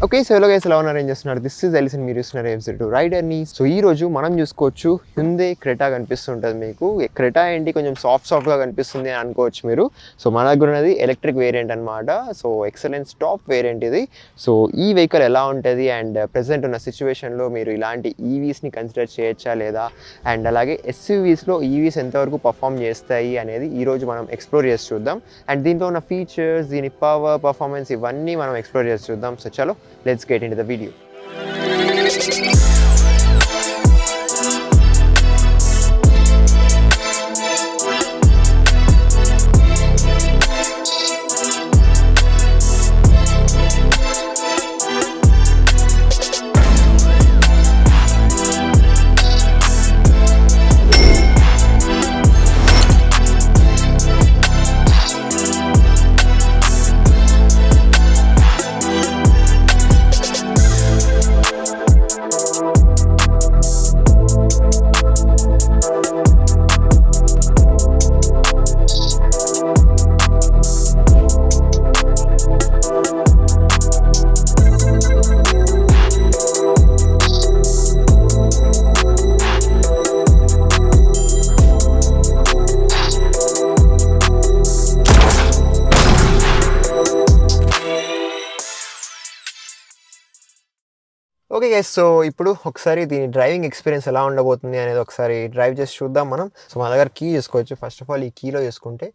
Okay, so hello guys, ఎలా ఉన్నారు? ఏం చేస్తున్నారు? దిస్ ఇస్ ఎలిసన్, మీరు చూస్తున్నారు ఎఫ్02 రైడర్ని. సో ఈ రోజు మనం చూసుకోవచ్చు హ్యుందాయ్ క్రెటా కనిపిస్తుంటుంది మీకు. క్రెటా ఏంటి కొంచెం సాఫ్ట్గా కనిపిస్తుంది అని అనుకోవచ్చు మీరు. సో మన దగ్గర ఉన్నది ఎలక్ట్రిక్ వేరియంట్ అనమాట. సో ఎక్సలెన్స్ టాప్ వేరియంట్ ఇది. సో ఈ వెహికల్ ఎలా ఉంటుంది అండ్ ప్రెసెంట్ ఉన్న సిచ్యువేషన్లో మీరు ఇలాంటి ఈవీస్ని కన్సిడర్ చేయొచ్చా లేదా, అండ్ అలాగే ఎస్యూవీస్లో ఈవీస్ ఎంతవరకు పర్ఫామ్ చేస్తాయి అనేది ఈరోజు మనం ఎక్స్ప్లోర్ చేసి చూద్దాం. అండ్ దీంట్లో ఉన్న ఫీచర్స్, దీని పవర్, పర్ఫార్మెన్స్ ఇవన్నీ మనం ఎక్స్ప్లోర్ చేసి చూద్దాం. సో చలో, let's get into the video. Okay guys, so ఇప్పుడు ఒకసారి దీని డ్రైవింగ్ ఎక్స్పీరియన్స్ ఎలా ఉండబోతుంది అనేది ఒకసారి డ్రైవ్ చేసి చూద్దాం మనం. సో మన దగ్గర కీ చూసుకోవచ్చు. ఫస్ట్ ఆఫ్ ఆల్ ఈ కీలో చూసుకుంటే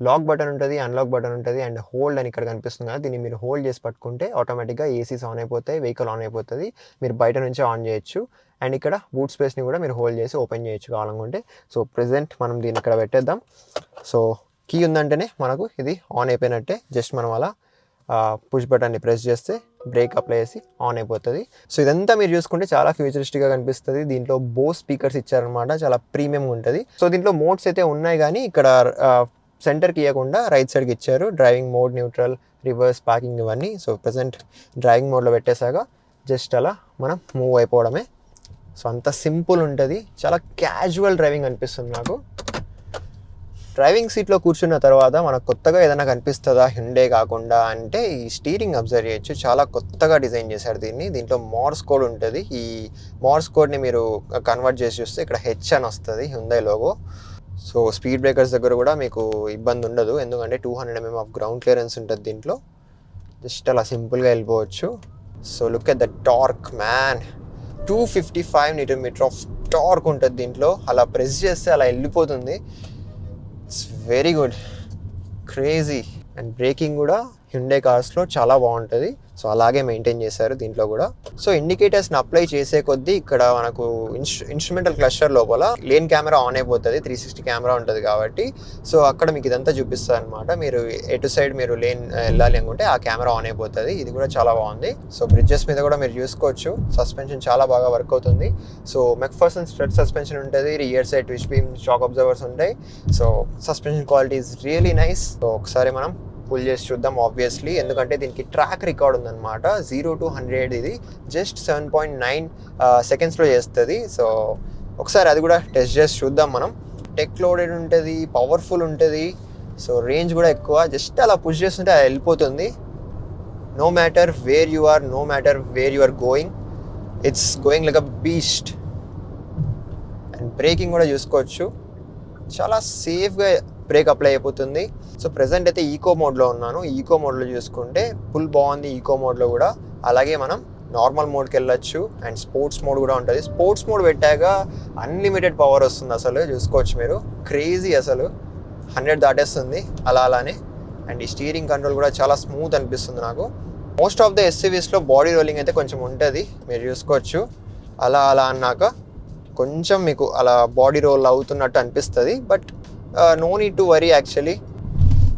లాక్ బటన్ ఉంటుంది, అన్లాక్ బటన్ ఉంటుంది అండ్ హోల్డ్ అని ఇక్కడ కనిపిస్తుంది కదా, దీన్ని మీరు హోల్డ్ చేసి పట్టుకుంటే ఆటోమేటిక్గా ఏసీస్ ఆన్ అయిపోతాయి, వెహికల్ ఆన్ అయిపోతుంది, మీరు బయట నుంచి ఆన్ చేయొచ్చు. అండ్ ఇక్కడ బూట్ స్పేస్ని కూడా మీరు హోల్డ్ చేసి ఓపెన్ చేయొచ్చు కావాలనుకుంటే. సో ప్రెజెంట్ మనం దీన్ని ఇక్కడ పెట్టేద్దాం. సో కీ ఉందంటేనే మనకు ఇది ఆన్ అయిపోయినట్టే. జస్ట్ మనం అలా పుష్ బటన్ని ప్రెస్ చేస్తే బ్రేక్ అప్లై చేసి ఆన్ అయిపోతుంది. సో ఇదంతా మీరు చూసుకుంటే చాలా ఫ్యూచరిస్టిక్గా కనిపిస్తుంది. దీంట్లో బోస్ స్పీకర్స్ ఇచ్చారనమాట, చాలా ప్రీమియంగా ఉంటుంది. సో దీంట్లో మోడ్స్ అయితే ఉన్నాయి కానీ ఇక్కడ సెంటర్కి ఇవ్వకుండా రైట్ సైడ్కి ఇచ్చారు. Driving mode, neutral, reverse, parking ఇవన్నీ. సో ప్రజెంట్ డ్రైవింగ్ మోడ్లో పెట్టేశాక జస్ట్ అలా మనం మూవ్ అయిపోవడమే. సో అంత సింపుల్ ఉంటుంది, చాలా క్యాజువల్ డ్రైవింగ్ అనిపిస్తుంది నాకు. డ్రైవింగ్ సీట్లో కూర్చున్న తర్వాత మనకు కొత్తగా ఏదైనా కనిపిస్తుందా హ్యుండాయ్ కాకుండా అంటే ఈ స్టీరింగ్ అబ్జర్వ్ చేయొచ్చు. చాలా కొత్తగా డిజైన్ చేశారు దీన్ని. దీంట్లో మోర్స్ కోడ్ ఉంటుంది. ఈ మోర్స్ కోడ్ని మీరు కన్వర్ట్ చేసి చూస్తే ఇక్కడ హెచ్ అని వస్తుంది Hyundai logo. So speed breakers దగ్గర కూడా మీకు ఇబ్బంది ఉండదు, ఎందుకంటే 200 mm ఆఫ్ గ్రౌండ్ క్లియరెన్స్ ఉంటుంది దీంట్లో. జస్ట్ అలా సింపుల్గా వెళ్ళిపోవచ్చు. So look at the torque man, 255 Nm of torque ఉంటుంది దీంట్లో. అలా ప్రెస్ చేస్తే అలా వెళ్ళిపోతుంది. It's very good, crazy. And braking కూడా హ్యుండాయ్ కార్స్లో చాలా బాగుంటుంది. సో అలాగే మెయింటైన్ చేశారు దీంట్లో కూడా. సో ఇండికేటర్స్ని అప్లై చేసే కొద్దీ ఇక్కడ మనకు ఇన్స్ట్రుమెంటల్ క్లస్టర్ లోపల లేన్ కెమెరా ఆన్ అయిపోతుంది. 360 కెమెరా ఉంటుంది కాబట్టి సో అక్కడ మీకు ఇదంతా చూపిస్తుంది అనమాట. మీరు ఎటు సైడ్ మీరు లేన్ వెళ్ళాలి అనుకుంటే ఆ కెమెరా ఆన్ అయిపోతుంది. ఇది కూడా చాలా బాగుంది. సో బ్రిడ్జెస్ మీద కూడా మీరు చూసుకోవచ్చు, సస్పెన్షన్ చాలా బాగా వర్క్ అవుతుంది. సో మెక్ఫర్సన్ స్ట్రెట్ సస్పెన్షన్ ఉంటుంది, rear side twist beam shock absorbers ఉంటాయి. So suspension quality is really nice. So ఒకసారి మనం పుల్ చేసి చూద్దాం ఆబ్వియస్లీ, ఎందుకంటే దీనికి ట్రాక్ రికార్డ్ ఉందన్నమాట. 0 to 100 ఇది జస్ట్ 7.9 సెకండ్స్లో చేస్తుంది. సో ఒకసారి అది కూడా టెస్ట్ చేసి చూద్దాం మనం. టెక్ లోడెడ్ ఉంటుంది, పవర్ఫుల్ ఉంటుంది. సో రేంజ్ కూడా ఎక్కువ. జస్ట్ అలా పుష్ చేస్తుంటే అది వెళ్ళిపోతుంది. No matter where you are, no matter where you are going, it's going like a beast. And braking కూడా చూసుకోవచ్చు, చాలా సేఫ్గా బ్రేక్ అప్లై అయిపోతుంది. సో ప్రెజెంట్ అయితే ఈకో మోడ్లో ఉన్నాను. ఈకో మోడ్లో చూసుకుంటే ఫుల్ బాగుంది ఈకో మోడ్లో కూడా. అలాగే మనం నార్మల్ మోడ్కి వెళ్ళొచ్చు అండ్ స్పోర్ట్స్ మోడ్ కూడా ఉంటుంది. స్పోర్ట్స్ మోడ్ పెట్టాక అన్లిమిటెడ్ పవర్ వస్తుంది, అసలు చూసుకోవచ్చు మీరు. క్రేజీ, అసలు 100 దాటేస్తుంది అలానే. అండ్ ఈ స్టీరింగ్ కంట్రోల్ కూడా చాలా స్మూత్ అనిపిస్తుంది నాకు. మోస్ట్ ఆఫ్ ద ఎస్యూవీస్లో బాడీ రోలింగ్ అయితే కొంచెం ఉంటుంది, మీరు చూసుకోవచ్చు. అలా అన్నాక కొంచెం మీకు అలా బాడీ రోల్ అవుతున్నట్టు అనిపిస్తుంది, but no need to worry actually.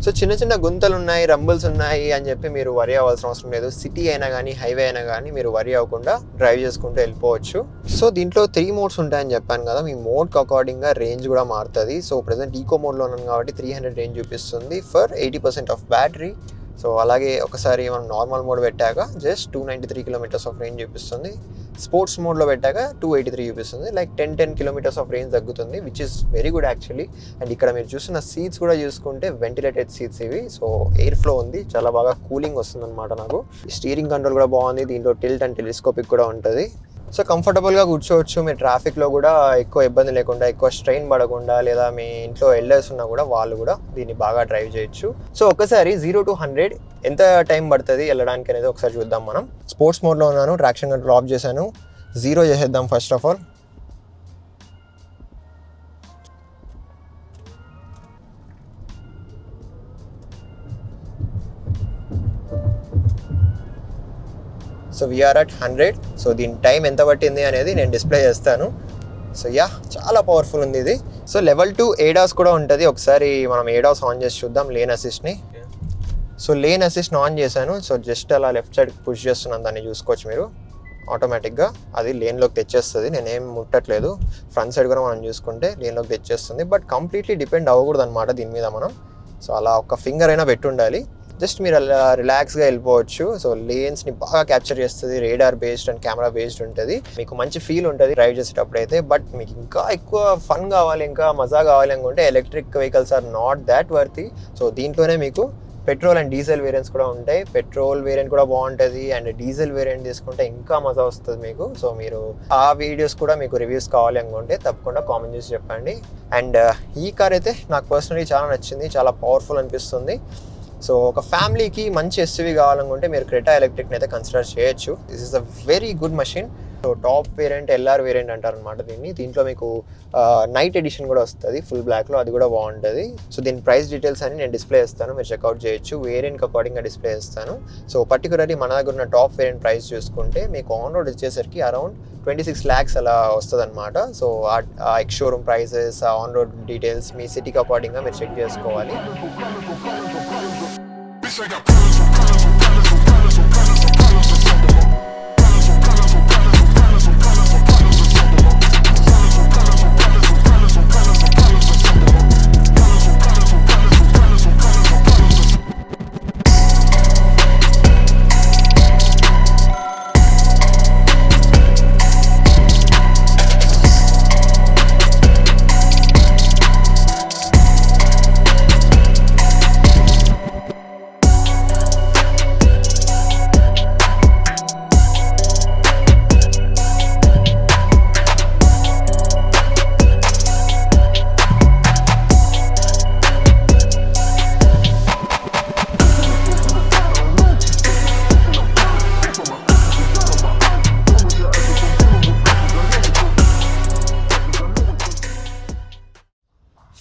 So చిన్న గుంతలు ఉన్నాయి, రంబుల్స్ ఉన్నాయి అని చెప్పి మీరు వరీ అవ్వాల్సిన అవసరం లేదు. సిటీ అయినా కానీ హైవే అయినా కానీ మీరు వరీ అవ్వకుండా డ్రైవ్ చేసుకుంటూ వెళ్ళిపోవచ్చు. సో దీంట్లో 3 మోడ్స్ ఉంటాయని చెప్పాను కదా, మీ మోడ్కి అకార్డింగ్గా రేంజ్ కూడా మారుతుంది. సో ప్రజెంట్ ఈకో మోడ్లో ఉన్నాను కాబట్టి 300 రేంజ్ చూపిస్తుంది ఫర్ 80% ఆఫ్ బ్యాటరీ. సో అలాగే ఒకసారి మనం నార్మల్ మోడ్ పెట్టాక జస్ట్ 293 km ఆఫ్ రేంజ్ చూపిస్తుంది. స్పోర్ట్స్ మోడ్లో పెట్టాక 283 చూపిస్తుంది. లైక్ 10 కిలోమీటర్స్ ఆఫ్ రేంజ్ తగ్గుతుంది, which is very good actually. And ఇక్కడ మీరు చూస్తున్న సీట్స్ కూడా చూసుకుంటే వెంటిలేటెడ్ సీట్స్ ఇవి. సో ఎయిర్ ఫ్లో ఉంది, చాలా బాగా కూలింగ్ వస్తుంది అనమాట నాకు. స్టీరింగ్ కంట్రోల్ కూడా బాగుంది, దీంట్లో టిల్ట్ అండ్ టెలిస్కోపిక్ కూడా ఉంటుంది. సో కంఫర్టబుల్గా కూర్చోవచ్చు. మీరు ట్రాఫిక్లో కూడా ఎక్కువ ఇబ్బంది లేకుండా, ఎక్కువ స్ట్రెయిన్ పడకుండా, లేదా మీ ఇంట్లో ఎల్డర్స్ ఉన్నా కూడా వాళ్ళు కూడా దీన్ని బాగా డ్రైవ్ చేయొచ్చు. సో ఒకసారి 0 to 100 ఎంత టైం పడుతుంది వెళ్ళడానికి అనేది ఒకసారి చూద్దాం మనం. స్పోర్ట్స్ మోడ్లో ఉన్నాను, ట్రాక్షన్ కంట్రోల్ ఆఫ్ చేశాను. 0 చేసేద్దాం first of all. So we are at 100. సో దీని టైం ఎంత పట్టింది అనేది నేను డిస్ప్లే చేస్తాను. సో చాలా పవర్ఫుల్ ఉంది ఇది. సో లెవెల్ 2 ADAS కూడా ఉంటుంది. ఒకసారి మనం ADAS ఆన్ చేసి చూద్దాం, లేన్ అసిస్ట్ని. సో లేన్ అసిస్ట్ని ఆన్ చేశాను. సో జస్ట్ అలా లెఫ్ట్ సైడ్ పుష్ చేస్తున్నాను, దాన్ని చూసుకోవచ్చు మీరు. ఆటోమేటిక్గా అది లేన్లోకి తెచ్చేస్తుంది, నేనేం ముట్టట్లేదు. ఫ్రంట్ సైడ్ కూడా మనం చూసుకుంటే లేన్లోకి తెచ్చేస్తుంది. బట్ కంప్లీట్లీ డిపెండ్ అవ్వకూడదు అనమాట దీని మీద మనం. సో అలా ఒక ఫింగర్ అయినా పెట్టుండాలి. జస్ట్ మీరు అలా రిలాక్స్గా వెళ్ళిపోవచ్చు. సో లేన్స్ని బాగా క్యాప్చర్ చేస్తుంది, radar based and camera based ఉంటుంది. మీకు మంచి ఫీల్ ఉంటుంది డ్రైవ్ చేసేటప్పుడు అయితే. బట్ మీకు ఇంకా ఎక్కువ ఫన్ కావాలి, ఇంకా మజా కావాలి అనుకుంటే electric vehicles are not that worthy. So దీంట్లోనే మీకు పెట్రోల్ అండ్ డీజిల్ వేరియంట్స్ కూడా ఉంటాయి. పెట్రోల్ వేరియంట్ కూడా బాగుంటుంది, అండ్ డీజిల్ వేరియంట్ తీసుకుంటే ఇంకా మజా వస్తుంది మీకు. సో మీరు ఆ వీడియోస్ కూడా మీకు రివ్యూస్ కావాలి అనుకుంటే తప్పకుండా కామెంట్ చేసి చెప్పండి. అండ్ ఈ కార్ అయితే నాకు పర్సనలీ చాలా నచ్చింది, చాలా పవర్ఫుల్ అనిపిస్తుంది. సో ఒక ఫ్యామిలీకి మంచి ఎస్యూవీ కావాలనుకుంటే మీరు క్రెటా ఎలక్ట్రిక్ని అయితే కన్సిడర్ చేయొచ్చు. This is a very good machine. So top variant, LR variant అంటారు అనమాట దీన్ని. దీంట్లో మీకు నైట్ ఎడిషన్ కూడా వస్తుంది ఫుల్ బ్లాక్లో, అది కూడా బాగుంటుంది. సో దీని ప్రైస్ డీటెయిల్స్ అని నేను డిస్ప్లే చేస్తాను, మీరు చెక్అవుట్ చేయొచ్చు. వేరియంట్కి అకార్డింగ్గా డిస్ప్లే చేస్తాను. సో పర్టికులర్లీ మన దగ్గర ఉన్న టాప్ వేరియంట్ ప్రైస్ చూసుకుంటే మీకు ఆన్ రోడ్ వచ్చేసరికి అరౌండ్ 26 lakhs అలా వస్తుంది అనమాట. సో ఆ ex showroom prices, on road details మీ సిటీకి అకార్డింగ్గా మీరు చెక్ చేసుకోవాలి.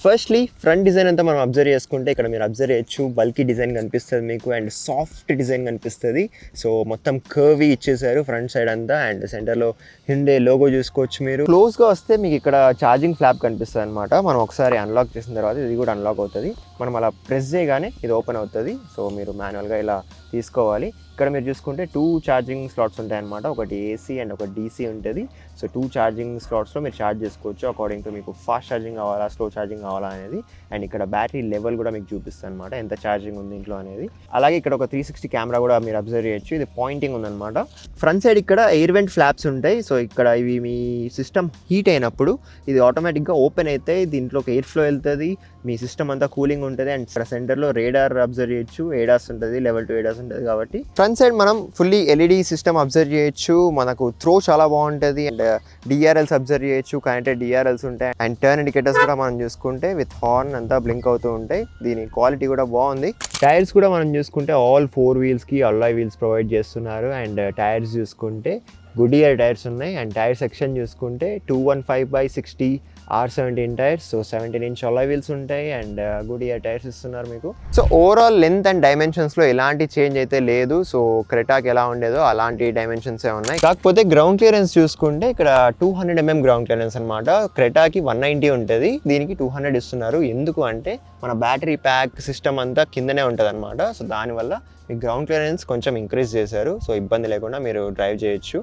ఫస్ట్లీ ఫ్రంట్ డిజైన్ అంతా మనం అబ్జర్వ్ చేసుకుంటే ఇక్కడ మీరు అబ్జర్వ్ చేయొచ్చు, బల్కీ డిజైన్ కనిపిస్తుంది మీకు, అండ్ సాఫ్ట్ డిజైన్ కనిపిస్తుంది. సో మొత్తం కర్వీ ఇచ్చేసారు ఫ్రంట్ సైడ్ అంతా, అండ్ సెంటర్లో హ్యుండే లోగో చూసుకోవచ్చు మీరు. క్లోజ్గా వస్తే మీకు ఇక్కడ ఛార్జింగ్ ఫ్లాప్ కనిపిస్తుంది అనమాట. మనం ఒకసారి అన్లాక్ చేసిన తర్వాత ఇది కూడా అన్లాక్ అవుతుంది. మనం అలా ప్రెస్ చేయగానే ఇది ఓపెన్ అవుతుంది. సో మీరు మాన్యువల్గా ఇలా తీసుకోవాలి. ఇక్కడ మీరు చూసుకుంటే 2 ఛార్జింగ్ స్లాట్స్ ఉంటాయన్నమాట, ఒకటి AC అండ్ ఒకటి DC ఉంటుంది. సో 2 ఛార్జింగ్ స్లాట్స్లో మీరు ఛార్జ్ చేసుకోవచ్చు అకార్డింగ్ టు మీకు ఫాస్ట్ ఛార్జింగ్ కావాలా, స్లో ఛార్జింగ్ కావాలా అనేది. అండ్ ఇక్కడ బ్యాటరీ లెవెల్ కూడా మీకు చూపిస్తుంది అనమాట, ఎంత ఛార్జింగ్ ఉంది ఇంట్లో అనేది. అలాగే ఇక్కడ ఒక 360 కెమెరా కూడా మీరు అబ్జర్వ్ చేయొచ్చు, ఇది పాయింటింగ్ ఉందన్నమాట. ఫ్రంట్ సైడ్ ఇక్కడ ఎయిర్ వెంట్ ఫ్లాప్స్ ఉంటాయి. సో ఇక్కడ ఇవి మీ సిస్టమ్ హీట్ అయినప్పుడు ఇది ఆటోమేటిక్గా ఓపెన్ అయితే దీంట్లోకి ఎయిర్ ఫ్లో వెళ్తుంది, మీ సిస్టమ్ అంతా కూలింగ్ ఉంటుంది. అండ్ ఇక్కడ సెంటర్లో రేడార్ అబ్జర్వ్ చేయొచ్చు, ADAS ఉంటుంది, లెవెల్ 2 ADAS ఉంటుంది. కాబట్టి ఫ్రంట్ సైడ్ మనం ఫుల్లీ LED సిస్టమ్ అబ్జర్వ్ చేయొచ్చు, మనకు త్రో చాలా బాగుంటుంది. అండ్ DRLs అబ్జర్వ్ చేయొచ్చు, కనెక్టెడ్ DRLs ఉంటాయి. అండ్ టర్న్ ఇండికేటర్స్ కూడా మనం చూసుకుంటే విత్ హార్న్ అంతా బ్లింక్ అవుతూ ఉంటాయి. దీని క్వాలిటీ కూడా బాగుంది. టైర్స్ కూడా మనం చూసుకుంటే ఆల్ 4 వీల్స్కి అల్లాయ్ వీల్స్ ప్రొవైడ్ చేస్తున్నారు. అండ్ టైర్స్ చూసుకుంటే గుడియర్ టైర్స్ ఉన్నాయి. అండ్ టైర్ సెక్షన్ చూసుకుంటే 215/60 R17 tyres. So 17-inch alloy wheels ఉంటాయి అండ్ గుడియర్ టైర్స్ ఇస్తున్నారు మీకు. సో ఓవరాల్ లెంత్ అండ్ డైమెన్షన్స్లో ఎలాంటి చేంజ్ అయితే లేదు. సో క్రెటాకి ఎలా ఉండేదో అలాంటి డైమెన్షన్సే ఉన్నాయి. కాకపోతే గ్రౌండ్ క్లియరెన్స్ చూసుకుంటే ఇక్కడ 200 mm గ్రౌండ్ క్లియరెన్స్ అనమాట. క్రెటాకి 190 ఉంటుంది, దీనికి 200 ఇస్తున్నారు. ఎందుకు అంటే మన బ్యాటరీ ప్యాక్ సిస్టమ్ అంతా కిందనే ఉంటుంది అనమాట. సో దానివల్ల మీ గ్రౌండ్ క్లియరెన్స్ కొంచెం ఇంక్రీజ్ చేశారు. సో ఇబ్బంది లేకుండా మీరు డ్రైవ్ చేయొచ్చు.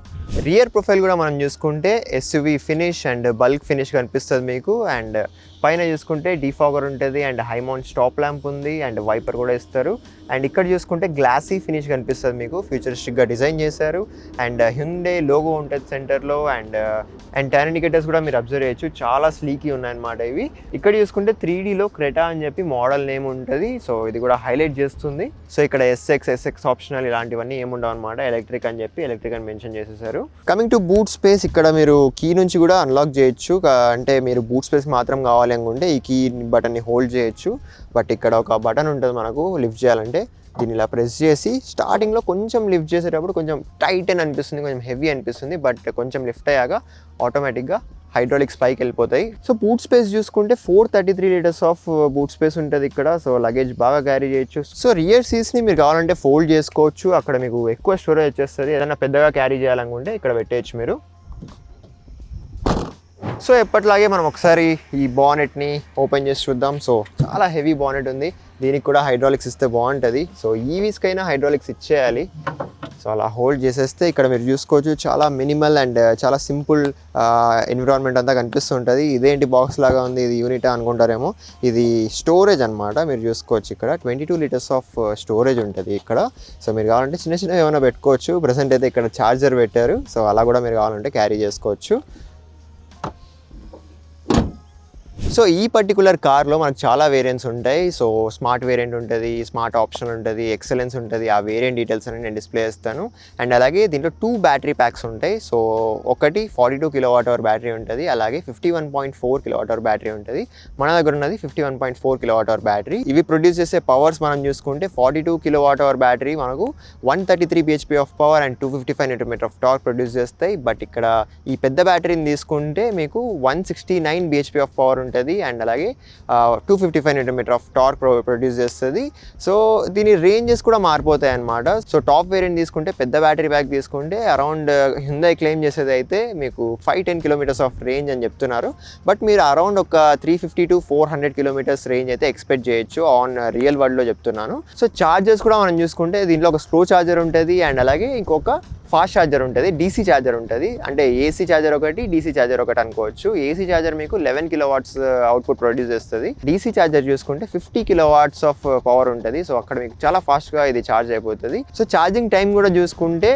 రియర్ ప్రొఫైల్ కూడా మనం చూసుకుంటే SUV finish and bulk finish కనిపిస్తుంది మీకు. అండ్ పైన చూసుకుంటే డిఫాగర్ ఉంటుంది and high mount stop lamp ఉంది అండ్ వైపర్ కూడా ఇస్తారు. అండ్ ఇక్కడ చూసుకుంటే గ్లాసీ ఫినిష్ కనిపిస్తుంది మీకు, ఫ్యూచరిస్టిక్గా డిజైన్ చేశారు. అండ్ హ్యుండే లోగో ఉంటుంది సెంటర్లో. అండ్ టైర్ ఇండికేటర్స్ కూడా మీరు అబ్జర్వ్ చేయొచ్చు, చాలా స్లీకీ ఉన్నాయన్నమాట ఇవి. ఇక్కడ చూసుకుంటే 3Dలో క్రెటా అని చెప్పి మోడల్ నేమ్ ఉంటుంది. సో ఇది కూడా హైలైట్ చేస్తుంది. సో ఇక్కడ ఎస్ఎక్స్ ఆప్షనల్ ఇలాంటివన్నీ ఏముండవు అనమాట, ఎలక్ట్రిక్ అని చెప్పి ఎలక్ట్రిక్ అని మెన్షన్ చేసేసారు. కమింగ్ టు బూట్ స్పేస్, ఇక్కడ మీరు కీ నుంచి కూడా అన్లాక్ చేయొచ్చు. అంటే మీరు బూట్ స్పేస్ మాత్రం కావాలి అనుకుంటే ఈ కీ బటన్ని హోల్డ్ చేయొచ్చు. బట్ ఇక్కడ ఒక బటన్ ఉంటుంది మనకు లిఫ్ట్ చేయాలంటే, దీన్ని ఇలా ప్రెస్ చేసి స్టార్టింగ్లో కొంచెం లిఫ్ట్ చేసేటప్పుడు కొంచెం టైట్ అని అనిపిస్తుంది, కొంచెం హెవీ అనిపిస్తుంది. బట్ కొంచెం లిఫ్ట్ అయ్యాక ఆటోమేటిక్గా హైడ్రాలిక్స్ పైకి వెళ్ళిపోతాయి. సో బూట్ స్పేస్ చూసుకుంటే 433 లీటర్స్ ఆఫ్ బూట్ స్పేస్ ఉంటుంది ఇక్కడ. సో లగేజ్ బాగా క్యారీ చేయొచ్చు. సో రియర్ సీట్స్ని మీరు కావాలంటే ఫోల్డ్ చేసుకోవచ్చు, అక్కడ మీకు ఎక్కువ స్టోరేజ్ వచ్చేస్తుంది. ఏదైనా పెద్దగా క్యారీ చేయాలనుకుంటే ఇక్కడ పెట్టేయచ్చు మీరు. సో ఎప్పటిలాగే మనం ఒకసారి ఈ బానెట్ని ఓపెన్ చేసి చూద్దాం. సో చాలా హెవీ బానెట్ ఉంది, దీనికి కూడా హైడ్రాలిక్స్ ఇస్తే బాగుంటుంది. సో ఈవీస్కైనా హైడ్రాలిక్స్ ఇచ్చేయాలి. సో అలా హోల్డ్ చేసేస్తే ఇక్కడ మీరు చూసుకోవచ్చు, చాలా మినిమల్ అండ్ చాలా సింపుల్ ఎన్విరాన్మెంట్ అంతా కనిపిస్తుంటుంది. ఇదేంటి బాక్స్ లాగా ఉంది, ఇది యూనిటా అనుకుంటారేమో, ఇది స్టోరేజ్ అనమాట. మీరు చూసుకోవచ్చు ఇక్కడ 22 లీటర్స్ ఆఫ్ స్టోరేజ్ ఉంటుంది ఇక్కడ. సో మీరు కావాలంటే చిన్న చిన్నవి ఏమైనా పెట్టుకోవచ్చు. ప్రెసెంట్ అయితే ఇక్కడ ఛార్జర్ పెట్టారు, సో అలా కూడా మీరు కావాలంటే క్యారీ చేసుకోవచ్చు. సో ఈ పర్టికులర్ కార్లో మనకు చాలా వేరియంట్స్ ఉంటాయి. సో స్మార్ట్ వేరియంట్ ఉంటుంది, స్మార్ట్ ఆప్షన్ ఉంటుంది, ఎక్సలెన్స్ ఉంటుంది. ఆ వేరియంట్ డీటెయిల్స్ అని నేను డిస్ప్లే చేస్తాను. అండ్ అలాగే దీంట్లో 2 బ్యాటరీ ప్యాక్స్ ఉంటాయి. సో ఒకటి 42 kWh బ్యాటరీ ఉంటుంది, అలాగే 51.4 kWh బ్యాటరీ ఉంటుంది. మన దగ్గర ఉన్నది 51.4 kWh బ్యాటరీ. ఇవి ప్రొడ్యూస్ చేసే పవర్స్ మనం చూసుకుంటే 42 kWh బ్యాటరీ మనకు 133 bhp of power and 255 Nm of torque produce చేస్తాయి. బట్ ఇక్కడ ఈ పెద్ద బ్యాటరీని తీసుకుంటే మీకు 169 bhp ఆఫ్ పవర్ ఉంటుంది అండ్ అలాగే 255 Nm ఆఫ్ టార్క్ ప్రొడ్యూస్ చేస్తుంది. సో దీని రేంజెస్ కూడా మారిపోతాయి అన్నమాట. సో టాప్ వేరియంట్ తీసుకుంటే పెద్ద బ్యాటరీ ప్యాక్ తీసుకుంటే అరౌండ్ హ్యుందాయ్ క్లెయిమ్ చేసేది అయితే మీకు 510 km ఆఫ్ రేంజ్ అని చెప్తున్నారు. బట్ మీరు అరౌండ్ ఒక 350 to 400 km రేంజ్ అయితే ఎక్స్పెక్ట్ చేయొచ్చు ఆన్ రియల్ వరల్డ్లో చెప్తున్నాను. సో ఛార్జర్స్ కూడా మనం చూసుకుంటే దీంట్లో ఒక స్లో ఛార్జర్ ఉంటుంది అండ్ అలాగే ఇంకొక ఫాస్ట్ ఛార్జర్ ఉంటుంది, డీసీ ఛార్జర్ ఉంటుంది. అంటే ఏసీ ఛార్జర్ ఒకటి, డీసీ ఛార్జర్ ఒకటి అనుకోవచ్చు. ఏసీ ఛార్జర్ మీకు 11 kW అవుట్పుట్ ప్రొడ్యూస్ చేస్తుంది. డీసీ ఛార్జర్ చూసుకుంటే 50 kW ఆఫ్ పవర్ ఉంటుంది. సో అక్కడ మీకు చాలా ఫాస్ట్గా ఇది ఛార్జ్ అయిపోతుంది. సో ఛార్జింగ్ టైం కూడా చూసుకుంటే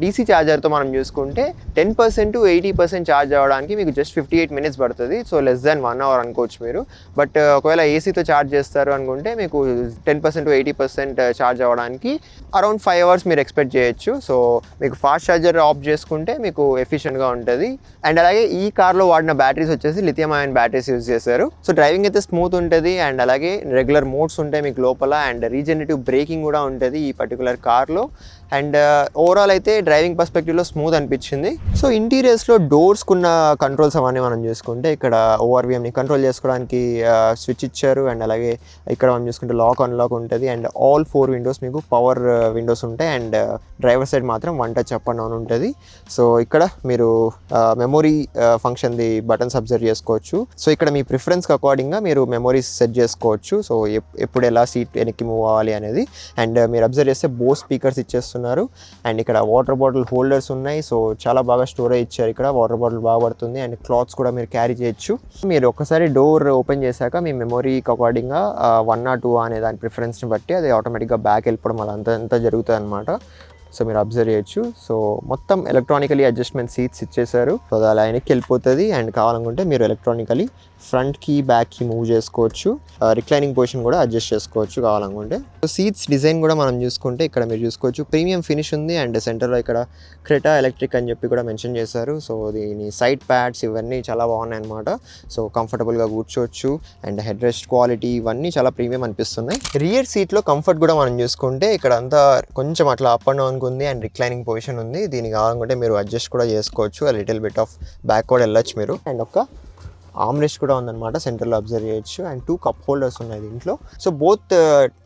డీసీ ఛార్జర్తో మనం చూసుకుంటే 10% to 80% ఛార్జ్ అవ్వడానికి మీకు జస్ట్ 58 minutes పడుతుంది. సో లెస్ దాన్ 1 hour అనుకోవచ్చు మీరు. బట్ ఒకవేళ ఏసీతో ఛార్జ్ చేస్తారు అనుకుంటే మీకు 10% to 80% ఛార్జ్ అవ్వడానికి అరౌండ్ 5 hours మీరు ఎక్స్పెక్ట్ చేయొచ్చు. సో మీకు ఫాస్ట్ ఛార్జర్ ఆఫ్ చేసుకుంటే మీకు ఎఫిషియెంట్గా ఉంటుంది. అండ్ అలాగే ఈ కార్లో వాడిన బ్యాటరీస్ వచ్చేసి లిథియం అయాన్ బ్యాటరీస్ యూజ్ చేశారు. సో డ్రైవింగ్ అయితే స్మూత్ ఉంటుంది అండ్ అలాగే రెగ్యులర్ మోడ్స్ ఉంటాయి మీకు లోపల అండ్ రీజనరేటివ్ బ్రేకింగ్ కూడా ఉంటుంది ఈ పర్టికులర్ కార్లో. అండ్ ఓవరాల్ అయితే డ్రైవింగ్ పర్స్పెక్టివ్లో స్మూత్ అనిపించింది. సో ఇంటీరియర్స్లో డోర్స్కున్న కంట్రోల్స్ అవన్నీ మనం చూసుకుంటే ఇక్కడ ఓఆర్వీఎంని కంట్రోల్ చేసుకోవడానికి స్విచ్ ఇచ్చారు అండ్ అలాగే ఇక్కడ మనం చూసుకుంటే లాక్ అన్లాక్ ఉంటుంది అండ్ ఆల్ 4 విండోస్ మీకు పవర్ విండోస్ ఉంటాయి అండ్ డ్రైవర్ సైడ్ మాత్రం 1 touch అప్ అండ్ డౌన్ ఉంటుంది. సో ఇక్కడ మీరు మెమొరీ ఫంక్షన్ది బటన్స్ అబ్జర్వ్ చేసుకోవచ్చు. సో ఇక్కడ మీ ప్రిఫరెన్స్కి అకార్డింగ్గా మీరు మెమొరీస్ సెట్ చేసుకోవచ్చు. సో ఎప్పుడు ఎలా సీట్ వెనక్కి మూవ్ అవ్వాలి అనేది. అండ్ మీరు అబ్జర్వ్ చేస్తే బోస్ స్పీకర్స్ ఇచ్చేస్తున్నారు అండ్ ఇక్కడ వాటర్ బాటిల్ హోల్డర్స్ ఉన్నాయి. సో చాలా బాగా స్టోరేజ్ ఇచ్చారు, ఇక్కడ వాటర్ బాటిల్ బాగా పడుతుంది అండ్ క్లాత్స్ కూడా మీరు క్యారీ చేయొచ్చు. మీరు ఒకసారి డోర్ ఓపెన్ చేశాక మీ మెమొరీకి అకార్డింగ్గా 1 or 2 అనే దాని ప్రిఫరెన్స్ని బట్టి అది ఆటోమేటిక్గా బ్యాక్ వెళ్ళిపోవడం అలా అంతా జరుగుతుంది అనమాట. సో మీరు అబ్జర్వ్ చేయొచ్చు. సో మొత్తం ఎలక్ట్రానికలీ అడ్జస్ట్మెంట్ సీట్స్ ఇచ్చేసారు. సో అది అలా వెనక్కి వెళ్ళిపోతుంది అండ్ కావాలనుకుంటే మీరు ఎలక్ట్రానికలీ ఫ్రంట్కి బ్యాక్కి మూవ్ చేసుకోవచ్చు. రిక్లైనింగ్ పొజిషన్ కూడా అడ్జస్ట్ చేసుకోవచ్చు కావాలనుకుంటే. సో సీట్స్ డిజైన్ కూడా మనం చూసుకుంటే ఇక్కడ మీరు చూసుకోవచ్చు ప్రీమియం ఫినిష్ ఉంది అండ్ సెంటర్లో ఇక్కడ క్రెటా ఎలక్ట్రిక్ అని చెప్పి కూడా మెన్షన్ చేశారు. సో దీని సైడ్ ప్యాడ్స్ ఇవన్నీ చాలా బాగున్నాయి అనమాట. సో కంఫర్టబుల్గా కూర్చోవచ్చు అండ్ హెడ్ రెస్ట్ క్వాలిటీ ఇవన్నీ చాలా ప్రీమియం అనిపిస్తున్నాయి. రియర్ సీట్లో కంఫర్ట్ కూడా మనం చూసుకుంటే ఇక్కడ అంతా కొంచెం అట్లా అప్ అండ్ డౌన్ ఉంది అండ్ రిక్లైనింగ్ పొజిషన్ ఉంది. దీనికి కావాలనుకుంటే మీరు అడ్జస్ట్ కూడా చేసుకోవచ్చు, లిటిల్ బిట్ ఆఫ్ బ్యాక్ కూడా వెళ్ళొచ్చు మీరు. అండ్ ఒక ఆమ్రెస్ట్ కూడా ఉందన్నమాట సెంటర్లో అబ్జర్వ్ చేయొచ్చు అండ్ 2 కప్ హోల్డర్స్ ఉన్నాయి దీంట్లో. సో బోత్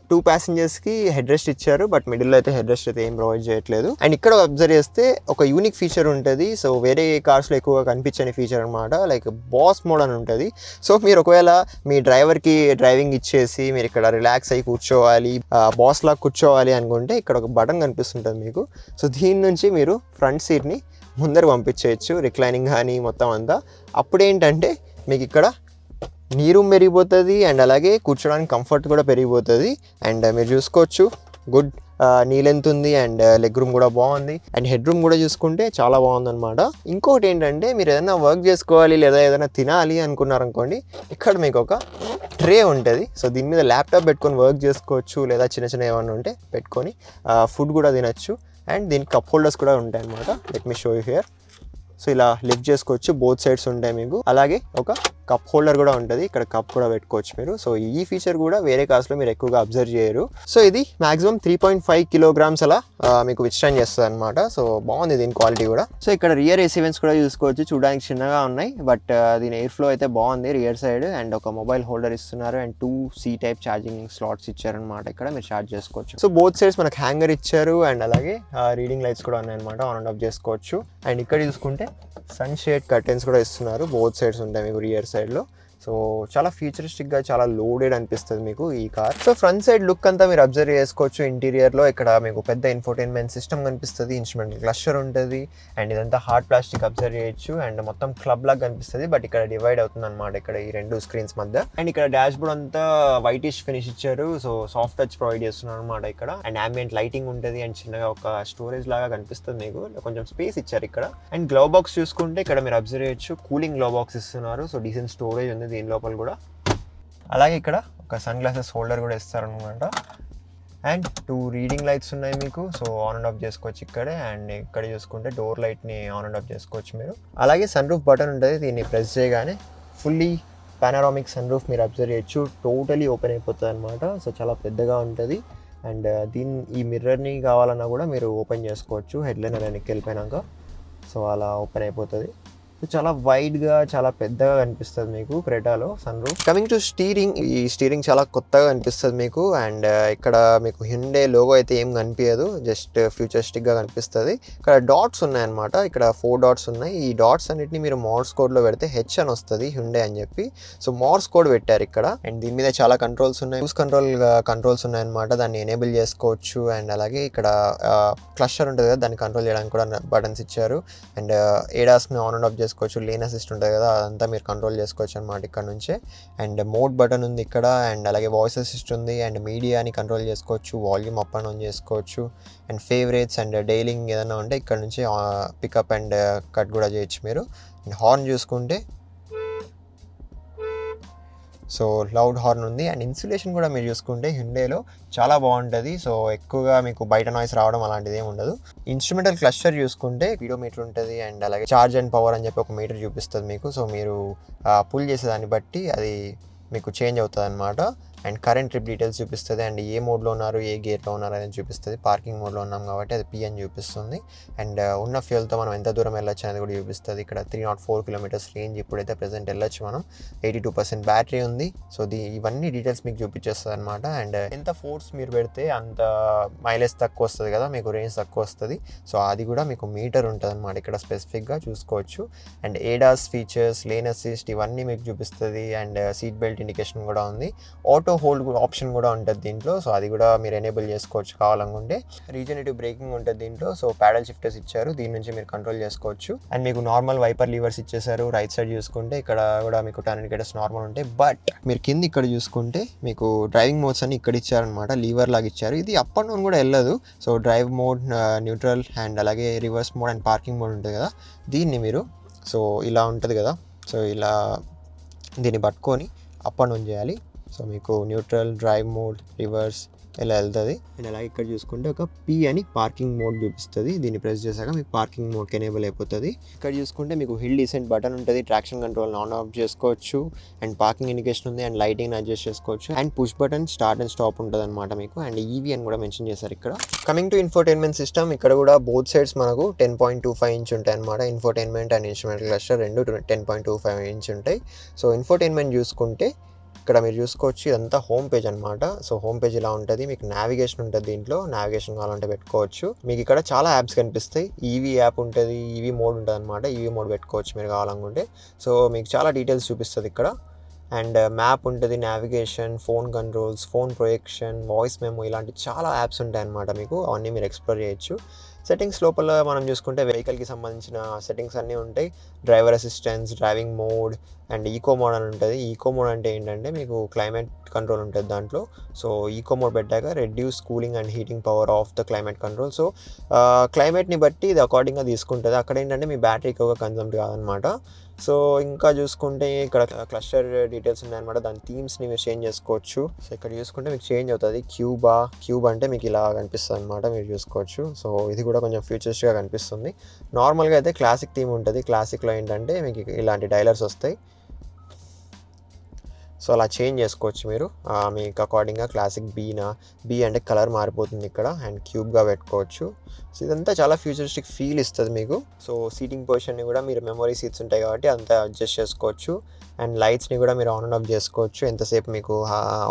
2 passengers-కి హెడ్ రెస్ట్ ఇచ్చారు బట్ మిడిల్లో అయితే హెడ్ రెస్ట్ అయితే ఏం ప్రొవైడ్ చేయట్లేదు. అండ్ ఇక్కడ అబ్జర్వ్ చేస్తే ఒక యూనిక్ ఫీచర్ ఉంటుంది. సో వేరే కార్స్లో ఎక్కువగా కనిపించని ఫీచర్ అనమాట, లైక్ బాస్ మోడ్ అని ఉంటుంది. సో మీరు ఒకవేళ మీ డ్రైవర్కి డ్రైవింగ్ ఇచ్చేసి మీరు ఇక్కడ రిలాక్స్ అయ్యి కూర్చోవాలి, బాస్ లాగా కూర్చోవాలి అనుకుంటే ఇక్కడ ఒక బటన్ కనిపిస్తుంటుంది మీకు. సో దీని నుంచి మీరు ఫ్రంట్ సీట్ని ముందర పంపించేయచ్చు, రిక్లైనింగ్ కానీ మొత్తం అంతా. అప్పుడేంటంటే మీకు ఇక్కడ నీ రూమ్ పెరిగిపోతుంది అండ్ అలాగే కూర్చోడానికి కంఫర్ట్ కూడా పెరిగిపోతుంది. అండ్ మీరు చూసుకోవచ్చు గుడ్ నీ లెంత్ ఉంది అండ్ లెగ్ రూమ్ కూడా బాగుంది అండ్ హెడ్ రూమ్ కూడా చూసుకుంటే చాలా బాగుందన్నమాట. ఇంకోటి ఏంటంటే మీరు ఏదైనా వర్క్ చేసుకోవాలి లేదా ఏదైనా తినాలి అనుకున్నారనుకోండి, ఇక్కడ మీకు ఒక ట్రే ఉంటుంది. సో దీని మీద ల్యాప్టాప్ పెట్టుకొని వర్క్ చేసుకోవచ్చు లేదా చిన్న చిన్న ఏమైనా ఉంటే పెట్టుకొని ఫుడ్ కూడా తినచ్చు. అండ్ దీనికి కప్ హోల్డర్స్ కూడా ఉంటాయి అన్నమాట. Let me show you here. So ఇలా లిఫ్ట్ చేసుకోవచ్చు, బోత్ సైడ్స్ ఉంటాయి మీకు. అలాగే ఒక కప్ హోల్డర్ కూడా ఉంటుంది, ఇక్కడ కప్ కూడా పెట్టుకోవచ్చు మీరు. సో ఈ ఫీచర్ కూడా వేరే కార్స్లో మీరు ఎక్కువగా అబ్జర్వ్ చేయరు. సో ఇది మాక్సిమం 3.5 కిలోగ్రామ్స్ అలా మీకు విత్స్టాండ్ చేస్తుంది అనమాట. సో బాగుంది దీని క్వాలిటీ కూడా. సో ఇక్కడ రియర్ ఏసీ వెంట్స్ కూడా చూసుకోవచ్చు, చూడడానికి చిన్నగా ఉన్నాయి బట్ దీని ఎయిర్ ఫ్లో అయితే బాగుంది రియర్ సైడ్. అండ్ ఒక మొబైల్ హోల్డర్ ఇస్తున్నారు and 2 C type charging slots ఇచ్చారనమాట. ఇక్కడ మీరు ఛార్జ్ చేసుకోవచ్చు. సో బోత్ సైడ్స్ మనకు హ్యాంగర్ ఇచ్చారు అండ్ అలాగే రీడింగ్ లైట్స్ కూడా ఉన్నాయన్నమాట, ఆన్ అండ్ ఆఫ్ చేసుకోవచ్చు. అండ్ ఇక్కడ చూసుకుంటే సన్ షేడ్ కర్టెన్స్ కూడా ఇస్తున్నారు, బోత్ సైడ్స్ ఉంటాయి మీకు రియర్ సైడ్లో. సో చాలా ఫ్యూచరిస్టిక్గా చాలా లోడెడ్ అనిపిస్తుంది మీకు ఈ car. So front side look అంతా మీరు అబ్జర్వ్ చేసుకోవచ్చు. ఇంటీరియర్లో ఇక్కడ మీకు పెద్ద ఇన్ఫోటైన్మెంట్ సిస్టమ్ కనిపిస్తుంది, ఇన్స్ట్రుమెంట్ క్లస్టర్ ఉంటుంది అండ్ ఇదంతా హార్డ్ ప్లాస్టిక్ అబ్జర్వ్ చేయొచ్చు. అండ్ మొత్తం క్లబ్ లాగా కనిపిస్తుంది బట్ ఇక్కడ డివైడ్ అవుతుంది అనమాట ఇక్కడ ఈ రెండు స్క్రీన్స్ మధ్య. అండ్ ఇక్కడ డాష్ బోర్డ్ అంతా వైటిష్ ఫినిష్ ఇచ్చారు. సో సాఫ్ట్ టచ్ ప్రొవైడ్ చేస్తున్నారు అనమాట ఇక్కడ. అండ్ ambient లైటింగ్ ఉంటుంది అండ్ చిన్నగా ఒక స్టోరేజ్ లాగా కనిపిస్తుంది మీకు, కొంచెం స్పేస్ ఇచ్చారు ఇక్కడ. అండ్ గ్లవ్ బాక్స్ చూసుకుంటే ఇక్కడ మీరు అబ్జర్వ్ చేయొచ్చు, కూలింగ్ గ్లవ్ బాక్స్ ఇస్తున్నారు. సో డీసెంట్ స్టోరేజ్ ఉంది దీని లోపల కూడా. అలాగే ఇక్కడ ఒక సన్ గ్లాసెస్ హోల్డర్ కూడా ఇస్తారనమాట. అండ్ 2 రీడింగ్ లైట్స్ ఉన్నాయి మీకు. సో ఆన్ అండ్ ఆఫ్ చేసుకోవచ్చు ఇక్కడే. అండ్ ఇక్కడ చూసుకుంటే డోర్ లైట్ని ఆన్ అండ్ ఆఫ్ చేసుకోవచ్చు మీరు. అలాగే సన్ రూఫ్ బటన్ ఉంటుంది, దీన్ని ప్రెస్ చేయగానే ఫుల్లీ పానరామిక్ సన్ రూఫ్ మీరు అబ్జర్వ్ చేయొచ్చు, టోటలీ ఓపెన్ అయిపోతుంది అనమాట. సో చాలా పెద్దగా ఉంటుంది. అండ్ ఈ మిర్రర్ని కావాలన్నా కూడా మీరు ఓపెన్ చేసుకోవచ్చు హెడ్లైనర్ వెనక్కి వెళ్ళిపోయినాక. సో అలా ఓపెన్ అయిపోతుంది. చాలా వైడ్గా చాలా పెద్దగా కనిపిస్తుంది మీకు క్రెటాలో sunroof. Coming to steering, ఈ స్టీరింగ్ చాలా కొత్తగా కనిపిస్తుంది మీకు. అండ్ ఇక్కడ మీకు హ్యుండే లోగో అయితే ఏం కనిపించదు, జస్ట్ ఫ్యూచరిస్టిక్గా కనిపిస్తుంది. ఇక్కడ డాట్స్ ఉన్నాయన్నమాట, ఇక్కడ 4 డాట్స్ ఉన్నాయి. ఈ డాట్స్ అన్నిటిని మీరు మోర్స్ కోడ్లో పెడితే హెచ్ అని వస్తుంది హ్యుండే అని చెప్పి. సో మోర్స్ కోడ్ పెట్టారు ఇక్కడ. అండ్ దీని మీద చాలా కంట్రోల్స్ ఉన్నాయి, క్రూజ్ కంట్రోల్స్ ఉన్నాయన్నమాట, దాన్ని ఎనేబుల్ చేసుకోవచ్చు. అండ్ అలాగే ఇక్కడ క్లస్టర్ ఉంటుంది కదా, దాన్ని కంట్రోల్ చేయడానికి కూడా బటన్స్ ఇచ్చారు. అండ్ ఏడాస్ని ఆన్ అండ్ ఆఫ్ చేసుకోవచ్చు, లేన్ అసిస్ట్ ఉంటుంది కదా, అదంతా మీరు కంట్రోల్ చేసుకోవచ్చు అనమాట ఇక్కడ నుంచే. అండ్ మోడ్ బటన్ ఉంది ఇక్కడ. అండ్ అలాగే వాయిస్ అసిస్ట్ ఉంది. అండ్ మీడియాని కంట్రోల్ చేసుకోవచ్చు, వాల్యూమ్ అప్ అండ్ ఆన్ చేసుకోవచ్చు. అండ్ ఫేవరెట్స్ అండ్ డైలింగ్ ఏదైనా ఉంటే ఇక్కడ నుంచి పికప్ అండ్ కట్ కూడా చేయొచ్చు మీరు. అండ్ హార్న్ చూసుకుంటే సో లౌడ్ హార్న్ ఉంది. అండ్ ఇన్సులేషన్ కూడా మీరు చూసుకుంటే హ్యుండేలో చాలా బాగుంటుంది. సో ఎక్కువగా మీకు బయట నాయిస్ రావడం అలాంటిది ఏమి ఉండదు. ఇన్స్ట్రుమెంటల్ క్లస్టర్ చూసుకుంటే వీడియోమీటర్ ఉంటుంది అండ్ అలాగే ఛార్జ్ అండ్ పవర్ అని చెప్పి ఒక మీటర్ చూపిస్తుంది మీకు. సో మీరు పుల్ చేసేదాన్ని బట్టి అది మీకు చేంజ్ అవుతుంది అనమాట. అండ్ కరెంట్ ట్రిప్ డీటెయిల్స్ చూపిస్తుంది. అండ్ ఏ మోడ్లో ఉన్నారు, ఏ గేర్లో ఉన్నారు అనేది చూపిస్తుంది. పార్కింగ్ మోడ్లో ఉన్నాం కాబట్టి అది P అని చూపిస్తుంది. అండ్ ఉన్న ఫ్యూయల్తో మనం ఎంత దూరం వెళ్ళొచ్చు అనేది కూడా చూపిస్తుంది. ఇక్కడ 304 కిలోమీటర్స్ రేంజ్ ఇప్పుడైతే ప్రెసెంట్ వెళ్ళొచ్చు మనం. 82% బ్యాటరీ ఉంది. సో ఇవన్నీ డీటెయిల్స్ మీకు చూపించేస్తుంది అనమాట. అండ్ ఎంత ఫోర్స్ మీరు పెడితే అంత మైలేజ్ తక్కువ వస్తుంది కదా, మీకు రేంజ్ తక్కువ వస్తుంది. సో అది కూడా మీకు మీటర్ ఉంటుంది అనమాట ఇక్కడ స్పెసిఫిక్గా చూసుకోవచ్చు. And ADAS features, lane assist ఇవన్నీ మీకు చూపిస్తుంది. అండ్ సీట్ బెల్ట్ ఇండికేషన్ కూడా ఉంది. ఆటో హోల్డ్ ఆప్షన్ కూడా ఉంటుంది దీంట్లో. సో అది కూడా మీరు ఎనేబుల్ చేసుకోవచ్చు కావాలనుకుంటే. రీజనరేటివ్ బ్రేకింగ్ ఉంటుంది దీంట్లో. సో ప్యాడల్ షిఫ్టర్స్ ఇచ్చారు, దీని నుంచి మీరు కంట్రోల్ చేసుకోవచ్చు. అండ్ మీకు నార్మల్ వైపర్ లీవర్స్ ఇచ్చేసారు. రైట్ సైడ్ చూసుకుంటే ఇక్కడ కూడా మీకు టర్న్ ఇండికేటర్స్ నార్మల్ ఉంటాయి. బట్ మీరు కింద ఇక్కడ చూసుకుంటే మీకు డ్రైవింగ్ మోడ్స్ అని ఇక్కడ ఇచ్చారనమాట, లీవర్ లాగా ఇచ్చారు. ఇది అప్ అండ్ డౌన్ కూడా వెళ్ళదు. So drive mode, neutral and అలాగే reverse mode and parking mode ఉంటుంది కదా, దీన్ని మీరు సో ఇలా ఉంటుంది కదా, సో ఇలా దీన్ని పట్టుకొని అప్ అండ్ డౌన్ చేయాలి. సో మీకు న్యూట్రల్, డ్రైవ్ మోడ్, రివర్స్ ఇలా వెళ్తుంది. అండ్ అలాగే ఇక్కడ చూసుకుంటే ఒక P అని పార్కింగ్ మోడ్ చూపిస్తుంది. దీన్ని ప్రెస్ చేశాక మీకు పార్కింగ్ మోడ్కి ఎనేబుల్ అయిపోతుంది. ఇక్కడ చూసుకుంటే మీకు హిల్ డిసెంట్ బటన్ ఉంటుంది, ట్రాక్షన్ కంట్రోల్ ఆన్ ఆఫ్ చేసుకోవచ్చు. అండ్ పార్కింగ్ ఇండికేషన్ ఉంది. అండ్ లైటింగ్ అడ్జస్ట్ చేసుకోవచ్చు. And push button start and stop ఉంటుంది అనమాట మీకు. అండ్ EV అని కూడా మెన్షన్ చేశారు ఇక్కడ. కమింగ్ టు ఇన్ఫోటైన్మెంట్ సిస్టమ్, ఇక్కడ కూడా బోత్ సైడ్స్ మనకు 10.25 ఇంచ్ ఉంటాయి అనమాట. ఇన్ఫోటైన్మెంట్ అండ్ ఇన్స్ట్రుమెంట్ క్లస్టర్ రెండు 10.25 ఇంచ్ ఉంటాయి. సో ఇన్ఫోటైన్మెంట్ చూసుకుంటే ఇక్కడ మీరు చూసుకోవచ్చు, ఇదంతా హోమ్ పేజ్ అనమాట. సో హోమ్ పేజ్ ఇలా ఉంటుంది. మీకు నావిగేషన్ ఉంటుంది, దీంట్లో నావిగేషన్ కావాలంటే పెట్టుకోవచ్చు. మీకు ఇక్కడ చాలా యాప్స్ కనిపిస్తాయి. ఈవీ యాప్ ఉంటుంది, ఈవీ మోడ్ ఉంటుంది అనమాట. ఈవీ మోడ్ పెట్టుకోవచ్చు మీరు కావాలనుకుంటే. సో మీకు చాలా డీటెయిల్స్ చూపిస్తుంది ఇక్కడ. అండ్ మ్యాప్ ఉంటుంది, navigation, phone controls, phone projection, voice memo, ఇలాంటి చాలా యాప్స్ ఉంటాయి అనమాట మీకు. అవన్నీ మీరు ఎక్స్ప్లోర్ చేయొచ్చు. సెట్టింగ్స్ లోపల మనం చూసుకుంటే వెహికల్కి సంబంధించిన సెట్టింగ్స్ అన్నీ ఉంటాయి. Driver assistance, driving mode and eco mode అని ఉంటుంది. ఈకో మోడ్ అంటే ఏంటంటే మీకు క్లైమేట్ కంట్రోల్ ఉంటుంది దాంట్లో. సో ఈకో మోడ్ పెట్టాక reduce cooling and heating power of the climate control. So క్లైమేట్ని బట్టి ఇది అకార్డింగ్గా తీసుకుంటుంది. అక్కడ ఏంటంటే మీ బ్యాటరీ ఎక్కువగా కన్సమ్ట్ కాదనమాట. సో ఇంకా చూసుకుంటే ఇక్కడ క్లస్టర్ డీటెయిల్స్ ఉన్నాయన్నమాట. దాని థీమ్స్ని మీరు చేంజ్ చేసుకోవచ్చు. సో ఇక్కడ చూసుకుంటే మీకు చేంజ్ అవుతుంది. క్యూబ్ అంటే మీకు ఇలా కనిపిస్తుంది అనమాట, మీరు చూసుకోవచ్చు. సో ఇది కూడా కొంచెం ఫ్యూచరిస్ట్గా కనిపిస్తుంది. నార్మల్గా అయితే క్లాసిక్ థీమ్ ఉంటుంది. క్లాసిక్లో ఏంటంటే మీకు ఇలాంటి డైలర్స్ వస్తాయి. సో అలా చేంజ్ చేసుకోవచ్చు మీరు మీకు అకార్డింగ్గా. క్లాసిక్ బీ అంటే కలర్ మారిపోతుంది ఇక్కడ, అండ్ క్యూబ్గా పెట్టుకోవచ్చు. సో ఇదంతా చాలా ఫ్యూచరిస్టిక్ ఫీల్ ఇస్తుంది మీకు. సో సీటింగ్ పొజిషన్ని కూడా మీరు మెమరీ సీట్స్ ఉంటాయి కాబట్టి అంతా అడ్జస్ట్ చేసుకోవచ్చు. అండ్ లైట్స్ని కూడా మీరు ఆన్ అండ్ ఆఫ్ చేసుకోవచ్చు, ఎంతసేపు మీకు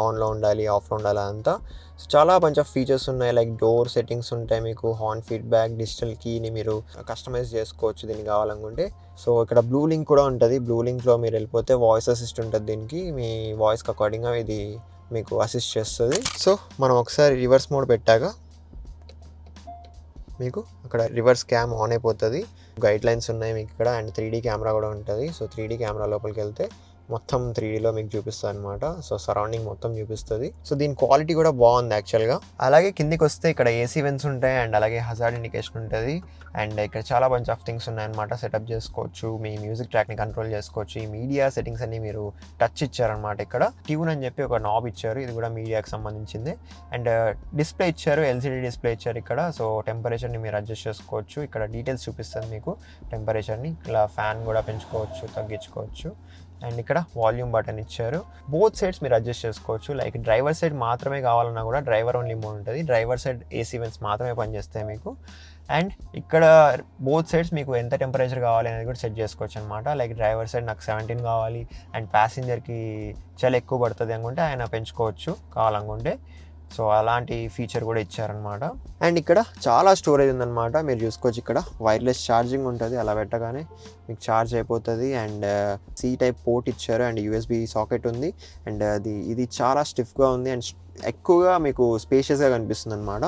ఆన్లో ఉండాలి ఆఫ్లో ఉండాలి అంతా. సో చాలా బంచ్ ఆఫ్ ఫీచర్స్ ఉన్నాయి. లైక్ డోర్ సెట్టింగ్స్ ఉంటాయి మీకు, హార్న్ ఫీడ్బ్యాక్, డిజిటల్ కీని మీరు కస్టమైజ్ చేసుకోవచ్చు దీనికి కావాలనుకుంటే. సో ఇక్కడ బ్లూ లింక్ కూడా ఉంటుంది. బ్లూ లింక్లో మీరు వెళ్ళిపోతే వాయిస్ అసిస్ట్ ఉంటుంది. దీనికి మీ వాయిస్కి అకార్డింగ్గా ఇది మీకు అసిస్ట్ చేస్తుంది. సో మనం ఒకసారి రివర్స్ మోడ్ పెట్టాక మీకు అక్కడ రివర్స్ క్యామ్ ఆన్ అయిపోతుంది. గైడ్ లైన్స్ ఉన్నాయి మీకు ఇక్కడ, అండ్ 3D కెమెరా కూడా ఉంటుంది. సో 3D కెమెరా లోపలికి వెళ్తే మొత్తం 3Dలో మీకు చూపిస్తుంది అనమాట. సో సరౌండింగ్ మొత్తం చూపిస్తుంది. సో దీని క్వాలిటీ కూడా బాగుంది యాక్చువల్గా. అలాగే కిందికి వస్తే ఇక్కడ ఏసీ వెంట్స్ ఉంటాయి, అండ్ అలాగే హజార్డ్ ఇండికేషన్ ఉంటుంది. అండ్ ఇక్కడ చాలా బంచ్ ఆఫ్ థింగ్స్ ఉన్నాయన్నమాట. సెటప్ చేసుకోవచ్చు, మీ మ్యూజిక్ ట్రాక్ని కంట్రోల్ చేసుకోవచ్చు. ఈ మీడియా సెట్టింగ్స్ అన్ని మీరు టచ్ ఇచ్చారనమాట. ఇక్కడ ట్యూన్ అని చెప్పి ఒక నాబ్ ఇచ్చారు, ఇది కూడా మీడియాకి సంబంధించింది. అండ్ డిస్ప్లే ఇచ్చారు, LCD డిస్ప్లే ఇచ్చారు ఇక్కడ. సో టెంపరేచర్ని మీరు అడ్జస్ట్ చేసుకోవచ్చు. ఇక్కడ డీటెయిల్స్ చూపిస్తుంది మీకు టెంపరేచర్ని. ఇలా ఫ్యాన్ కూడా పెంచుకోవచ్చు, తగ్గించుకోవచ్చు. అండ్ ఇక్కడ వాల్యూమ్ బటన్ ఇచ్చారు. బోత్ సైడ్స్ మీరు అడ్జస్ట్ చేసుకోవచ్చు. లైక్ డ్రైవర్ సైడ్ మాత్రమే కావాలన్నా కూడా డ్రైవర్ ఓన్లీ మోడ్ ఉంటుంది. డ్రైవర్ సైడ్ ఏసీ వెంట్స్ మాత్రమే పనిచేస్తాయి మీకు. అండ్ ఇక్కడ బోత్ సైడ్స్ మీకు ఎంత టెంపరేచర్ కావాలి అనేది కూడా సెట్ చేసుకోవచ్చు అనమాట. లైక్ డ్రైవర్ సైడ్ నాకు 17 కావాలి, అండ్ ప్యాసింజర్కి చలి ఎక్కువ పడుతుంది అనుకుంటే ఆయన పెంచుకోవచ్చు కావాలనుకుంటే. సో అలాంటి ఫీచర్ కూడా ఇచ్చారనమాట. అండ్ ఇక్కడ చాలా స్టోరేజ్ ఉందన్నమాట, మీరు చూసుకోవచ్చు. ఇక్కడ వైర్లెస్ ఛార్జింగ్ ఉంటుంది, అలా పెట్టగానే మీకు ఛార్జ్ అయిపోతుంది. అండ్ C టైప్ పోర్ట్ ఇచ్చారు, అండ్ USB సాకెట్ ఉంది. అండ్ ఇది చాలా స్టిఫ్గా ఉంది, అండ్ ఎక్కువగా మీకు స్పేషియస్గా కనిపిస్తుంది అనమాట.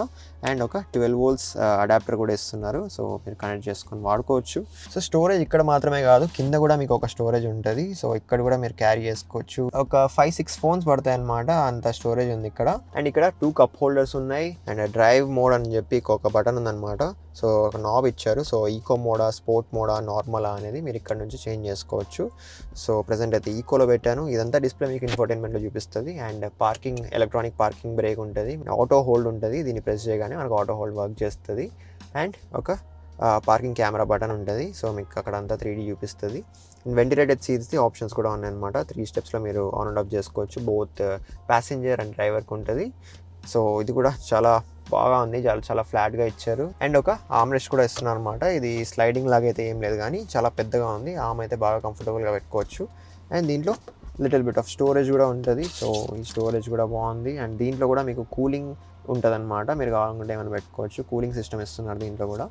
అండ్ ఒక 12 volts అడాప్టర్ కూడా ఇస్తున్నారు. సో మీరు కనెక్ట్ చేసుకొని వాడుకోవచ్చు. సో స్టోరేజ్ ఇక్కడ మాత్రమే కాదు, కింద కూడా మీకు ఒక స్టోరేజ్ ఉంటుంది. సో ఇక్కడ కూడా మీరు క్యారీ చేసుకోవచ్చు. ఒక 5-6 phones పడతాయి అనమాట, అంత స్టోరేజ్ ఉంది ఇక్కడ. అండ్ ఇక్కడ 2 cup holders ఉన్నాయి. అండ్ డ్రైవ్ మోడ్ అని చెప్పి ఒక బటన్ ఉందన్నమాట. సో ఒక నాబ్ ఇచ్చారు. సో ఈకో మోడా, స్పోర్ట్ మోడా, నార్మలా అనేది మీరు ఇక్కడ నుంచి చేంజ్ చేసుకోవచ్చు. సో ప్రజెంట్ అయితే ఈకోలో పెట్టాను. ఇదంతా డిస్ప్లే మీకు ఇన్ఫోటైన్మెంట్లో చూపిస్తుంది. And parking, electronic parking break ఉంటుంది, ఆటో హోల్డ్ ఉంటుంది. దీన్ని ప్రెస్ చేయగానే మనకు ఆటో హోల్డ్ వర్క్ చేస్తుంది. అండ్ ఒక పార్కింగ్ కెమెరా బటన్ ఉంటుంది. సో మీకు అక్కడ అంతా 3D చూపిస్తుంది. వెంటిలేటెడ్ సీట్స్ది ఆప్షన్స్ కూడా ఉన్నాయన్నమాట. 3 స్టెప్స్లో మీరు ఆన్ అండ్ ఆఫ్ చేసుకోవచ్చు. బోత్ ప్యాసింజర్ అండ్ డ్రైవర్కి ఉంటుంది. సో ఇది కూడా చాలా బాగా ఉంది, చాలా ఫ్లాట్గా ఇచ్చారు. అండ్ ఒక ఆర్మ్ రెస్ట్ కూడా ఇస్తున్నారు అనమాట. ఇది స్లైడింగ్ లాగా అయితే ఏం లేదు, కానీ చాలా పెద్దగా ఉంది. ఆర్మ్ అయితే బాగా కంఫర్టబుల్గా పెట్టుకోవచ్చు. అండ్ దీంట్లో లిటిల్ బిట్ ఆఫ్ స్టోరేజ్ కూడా ఉంటుంది. సో ఈ స్టోరేజ్ కూడా బాగుంది. అండ్ దీంట్లో కూడా మీకు కూలింగ్ ఉంటుంది అనమాట, మీరు కావాలనుకుంటే ఏమైనా పెట్టుకోవచ్చు. కూలింగ్ సిస్టమ్ ఇస్తున్నారు దీంట్లో కూడా.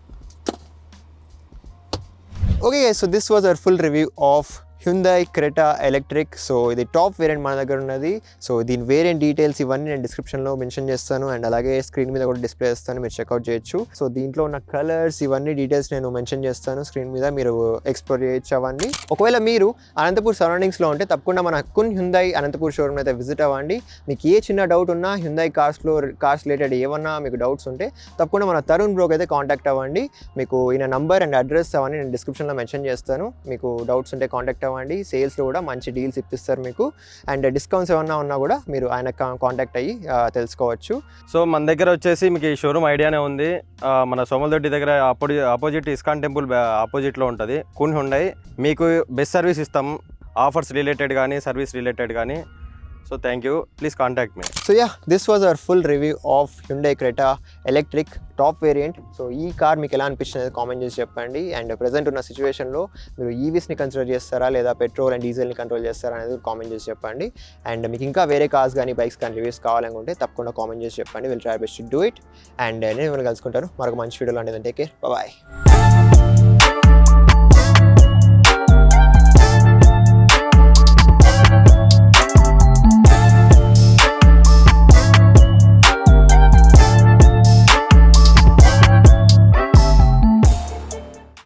Okay, so this was our full review of Hyundai Creta electric. So ఇది టాప్ వేరియంట్ మన దగ్గర ఉన్నది. సో దీని వేరియంట్ డీటెయిల్స్ ఇవన్నీ నేను డిస్క్రిప్షన్లో మెన్షన్ చేస్తాను. అండ్ అలాగే స్క్రీన్ మీద కూడా డిస్ప్లే చేస్తాను, మీరు చెక్అవుట్ చేయొచ్చు. సో దీంట్లో ఉన్న కలర్స్ ఇవన్నీ డీటెయిల్స్ నేను మెన్షన్ చేస్తాను స్క్రీన్ మీద, మీరు ఎక్స్ప్లోర్ చేయొచ్చు అవన్నీ. ఒకవేళ మీరు అనంతపూర్ సరౌండింగ్స్లో ఉంటే తప్పకుండా మన కున్ హ్యుందాయ్ అనంతపూర్ షోరూమ్ అయితే విజిట్ అవ్వండి. మీకు ఏ చిన్న డౌట్ ఉన్నా, హ్యుందాయ్ కార్స్ రిలేటెడ్ ఏమన్నా మీకు డౌట్స్ ఉంటే తప్పకుండా మన తరుణ్ బ్రోకి అయితే కాంటాక్ట్ అవ్వండి. మీకు ఈయన నంబర్ అండ్ అడ్రస్ అవన్నీ నేను డిస్క్రిప్షన్లో మెన్షన్ చేస్తాను. మీకు డౌట్స్ ఉంటే కాంటాక్ట్ అవ్వండి. సేల్స్లో కూడా మంచి డీల్స్ ఇప్పిస్తారు మీకు. అండ్ డిస్కౌంట్స్ ఏమన్నా ఉన్నా కూడా మీరు ఆయన కాంటాక్ట్ అయ్యి తెలుసుకోవచ్చు. సో మన దగ్గర వచ్చేసి మీకు ఈ షోరూమ్ ఐడియానే ఉంది. మన సోమలదొడ్డి దగ్గర ఆపోజిట్ ఇస్కాన్ టెంపుల్ ఆపోజిట్లో ఉంటుంది కున్ హ్యుందాయ్. మీకు బెస్ట్ సర్వీస్ ఇస్తాం, ఆఫర్స్ రిలేటెడ్ కానీ సర్వీస్ రిలేటెడ్ కానీ. So thank you, please contact me. So yeah, this was our full review of Hyundai Creta electric top variant. So ఈ కార్ మీకు ఎలా అనిపించింది కామెంట్ చేసి చెప్పండి. అండ్ ప్రజెంట్ ఉన్న సిచ్యువేషన్లో మీరు ఈవీస్ని కన్సిడర్ చేస్తారా లేదా పెట్రోల్ అండ్ డీజిల్ని కంట్రోల్ చేస్తారా అనేది కామెంట్ చేసి చెప్పండి. అండ్ మీకు ఇంకా వేరే కార్స్ కానీ బైక్స్ కానీ రివ్యూస్ కావాలనుకుంటే తప్పకుండా కామెంట్ చేసి చెప్పండి. Will try best to do it. And నేను మిమ్మల్ని కలుసుకుంటాను మరొక మంచి వీడియోలో. అంటే టేక్ కేర్, బాయ్.